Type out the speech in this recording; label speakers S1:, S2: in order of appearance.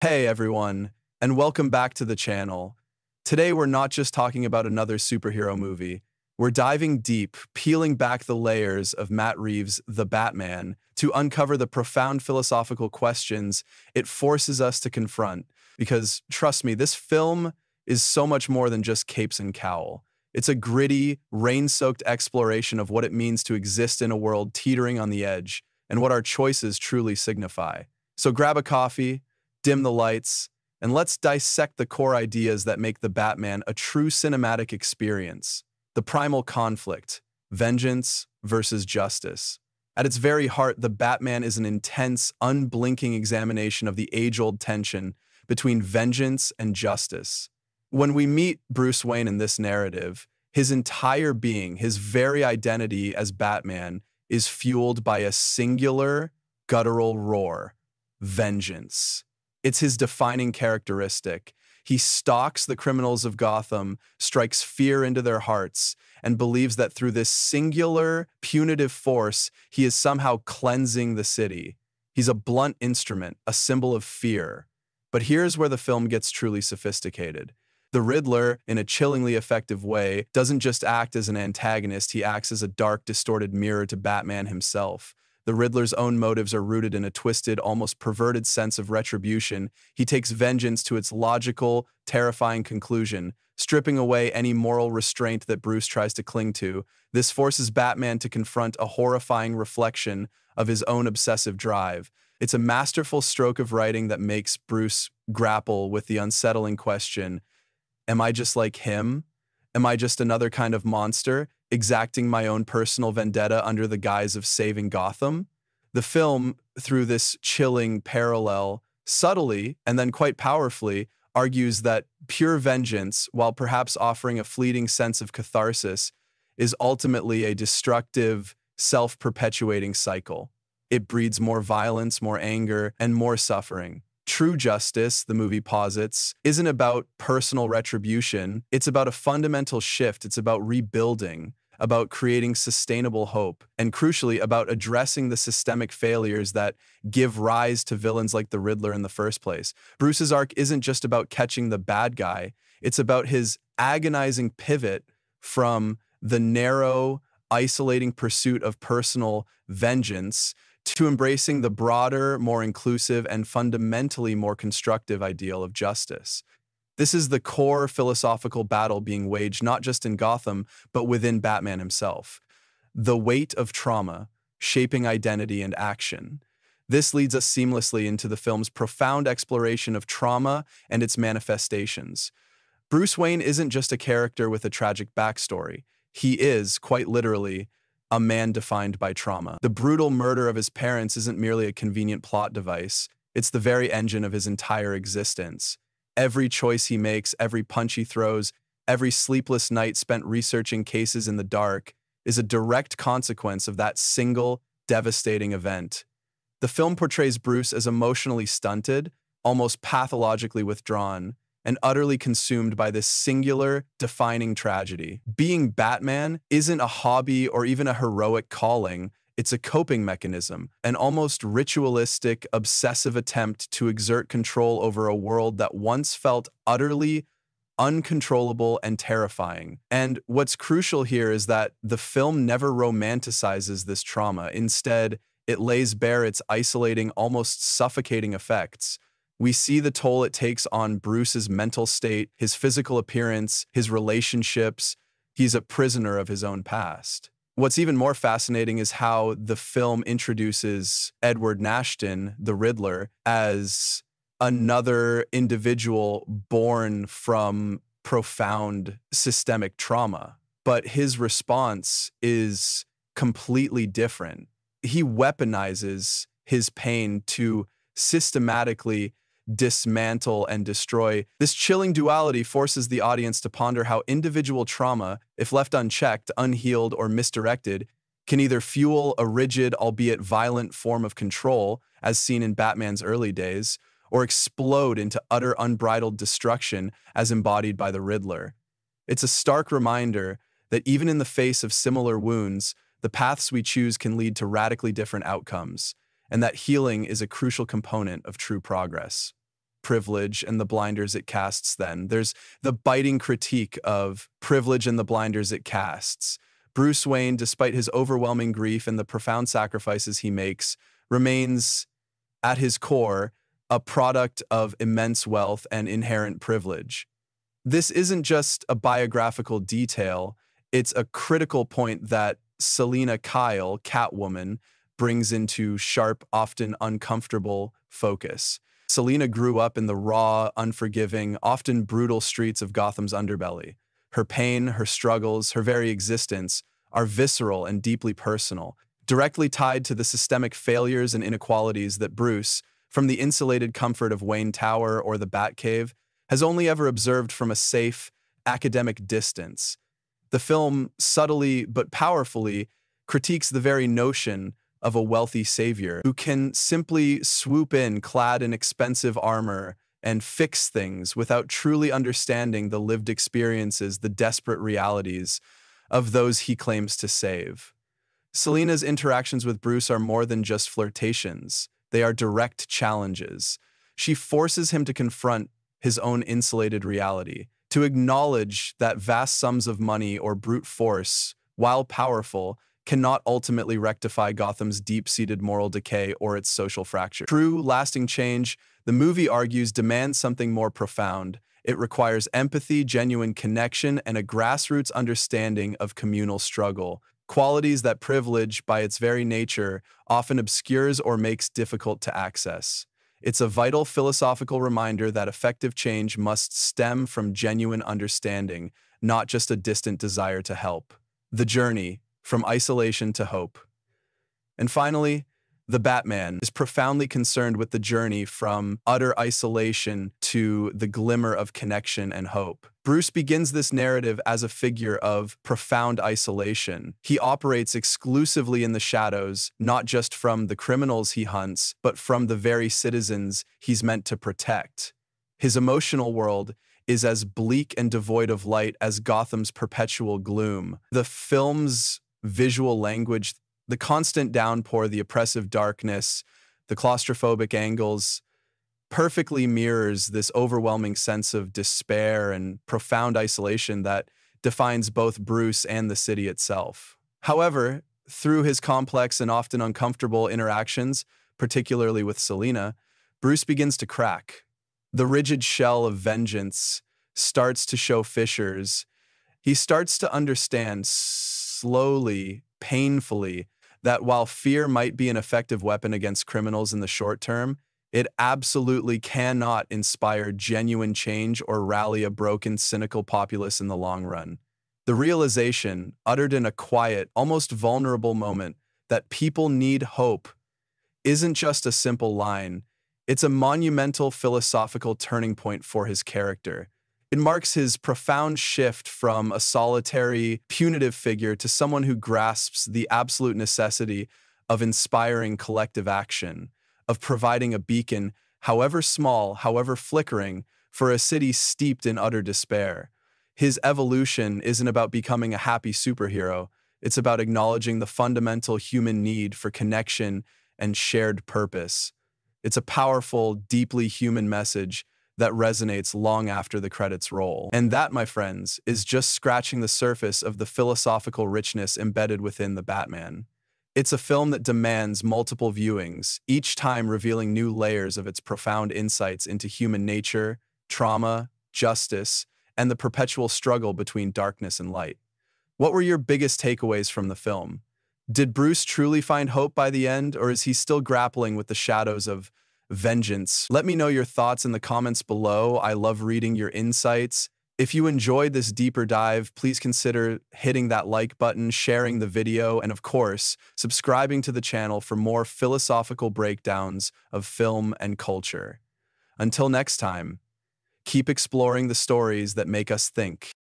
S1: Hey everyone, and welcome back to the channel. Today we're not just talking about another superhero movie. We're diving deep, peeling back the layers of Matt Reeves' The Batman to uncover the profound philosophical questions it forces us to confront. Because, trust me, this film is so much more than just capes and cowl. It's a gritty, rain-soaked exploration of what it means to exist in a world teetering on the edge and what our choices truly signify. So grab a coffee, dim the lights, and let's dissect the core ideas that make The Batman a true cinematic experience. The primal conflict, vengeance versus justice. At its very heart, The Batman is an intense, unblinking examination of the age-old tension between vengeance and justice. When we meet Bruce Wayne in this narrative, his entire being, his very identity as Batman, is fueled by a singular, guttural roar: vengeance. It's his defining characteristic. He stalks the criminals of Gotham, strikes fear into their hearts, and believes that through this singular, punitive force, he is somehow cleansing the city. He's a blunt instrument, a symbol of fear. But here's where the film gets truly sophisticated. The Riddler, in a chillingly effective way, doesn't just act as an antagonist, he acts as a dark, distorted mirror to Batman himself. The Riddler's own motives are rooted in a twisted, almost perverted sense of retribution. He takes vengeance to its logical, terrifying conclusion, stripping away any moral restraint that Bruce tries to cling to. This forces Batman to confront a horrifying reflection of his own obsessive drive. It's a masterful stroke of writing that makes Bruce grapple with the unsettling question: am I just like him? Am I just another kind of monster, exacting my own personal vendetta under the guise of saving Gotham? The film, through this chilling parallel, subtly and then quite powerfully, argues that pure vengeance, while perhaps offering a fleeting sense of catharsis, is ultimately a destructive, self-perpetuating cycle. It breeds more violence, more anger, and more suffering. True justice, the movie posits, isn't about personal retribution. It's about a fundamental shift. It's about rebuilding, about creating sustainable hope, and crucially, about addressing the systemic failures that give rise to villains like the Riddler in the first place. Bruce's arc isn't just about catching the bad guy. It's about his agonizing pivot from the narrow, isolating pursuit of personal vengeance to embracing the broader, more inclusive, and fundamentally more constructive ideal of justice. This is the core philosophical battle being waged not just in Gotham, but within Batman himself. The weight of trauma, shaping identity and action. This leads us seamlessly into the film's profound exploration of trauma and its manifestations. Bruce Wayne isn't just a character with a tragic backstory. He is, quite literally, a man defined by trauma. The brutal murder of his parents isn't merely a convenient plot device. It's the very engine of his entire existence. Every choice he makes, every punch he throws, every sleepless night spent researching cases in the dark is a direct consequence of that single, devastating event. The film portrays Bruce as emotionally stunted, almost pathologically withdrawn, and utterly consumed by this singular, defining tragedy. Being Batman isn't a hobby or even a heroic calling. It's a coping mechanism, an almost ritualistic, obsessive attempt to exert control over a world that once felt utterly uncontrollable and terrifying. And what's crucial here is that the film never romanticizes this trauma. Instead, it lays bare its isolating, almost suffocating effects. We see the toll it takes on Bruce's mental state, his physical appearance, his relationships. He's a prisoner of his own past. What's even more fascinating is how the film introduces Edward Nashton, the Riddler, as another individual born from profound systemic trauma. But his response is completely different. He weaponizes his pain to systematically dismantle and destroy. This chilling duality forces the audience to ponder how individual trauma, if left unchecked, unhealed, or misdirected, can either fuel a rigid, albeit violent form of control, as seen in Batman's early days, or explode into utter unbridled destruction, as embodied by the Riddler. It's a stark reminder that even in the face of similar wounds, the paths we choose can lead to radically different outcomes, and that healing is a crucial component of true progress. privilege and the blinders it casts then. There's the biting critique of privilege and the blinders it casts. Bruce Wayne, despite his overwhelming grief and the profound sacrifices he makes, remains, at his core, a product of immense wealth and inherent privilege. This isn't just a biographical detail, it's a critical point that Selina Kyle, Catwoman, brings into sharp, often uncomfortable focus. Selina grew up in the raw, unforgiving, often brutal streets of Gotham's underbelly. Her pain, her struggles, her very existence are visceral and deeply personal, directly tied to the systemic failures and inequalities that Bruce, from the insulated comfort of Wayne Tower or the Batcave, has only ever observed from a safe, academic distance. The film, subtly but powerfully, critiques the very notion of a wealthy savior who can simply swoop in clad in expensive armor and fix things without truly understanding the lived experiences, the desperate realities of those he claims to save. Selina's interactions with Bruce are more than just flirtations. They are direct challenges. She forces him to confront his own insulated reality, to acknowledge that vast sums of money or brute force, while powerful, cannot ultimately rectify Gotham's deep-seated moral decay or its social fracture. True, lasting change, the movie argues, demands something more profound. It requires empathy, genuine connection, and a grassroots understanding of communal struggle, qualities that privilege, by its very nature, often obscures or makes difficult to access. It's a vital philosophical reminder that effective change must stem from genuine understanding, not just a distant desire to help. The journey, from isolation to hope. And finally, the Batman is profoundly concerned with the journey from utter isolation to the glimmer of connection and hope. Bruce begins this narrative as a figure of profound isolation. He operates exclusively in the shadows, not just from the criminals he hunts, but from the very citizens he's meant to protect. His emotional world is as bleak and devoid of light as Gotham's perpetual gloom. The film's visual language, the constant downpour, the oppressive darkness, the claustrophobic angles, perfectly mirrors this overwhelming sense of despair and profound isolation that defines both Bruce and the city itself. However, through his complex and often uncomfortable interactions, particularly with Selina, Bruce begins to crack. The rigid shell of vengeance starts to show fissures. He starts to understand slowly, painfully, that while fear might be an effective weapon against criminals in the short term, it absolutely cannot inspire genuine change or rally a broken, cynical populace in the long run. The realization, uttered in a quiet, almost vulnerable moment, that people need hope isn't just a simple line, it's a monumental philosophical turning point for his character. It marks his profound shift from a solitary, punitive figure to someone who grasps the absolute necessity of inspiring collective action, of providing a beacon, however small, however flickering, for a city steeped in utter despair. His evolution isn't about becoming a happy superhero. It's about acknowledging the fundamental human need for connection and shared purpose. It's a powerful, deeply human message that resonates long after the credits roll. And that, my friends, is just scratching the surface of the philosophical richness embedded within The Batman. It's a film that demands multiple viewings, each time revealing new layers of its profound insights into human nature, trauma, justice, and the perpetual struggle between darkness and light. What were your biggest takeaways from the film? Did Bruce truly find hope by the end, or is he still grappling with the shadows of vengeance? Let me know your thoughts in the comments below. I love reading your insights. If you enjoyed this deeper dive, please consider hitting that like button, sharing the video, and of course, subscribing to the channel for more philosophical breakdowns of film and culture. Until next time, keep exploring the stories that make us think.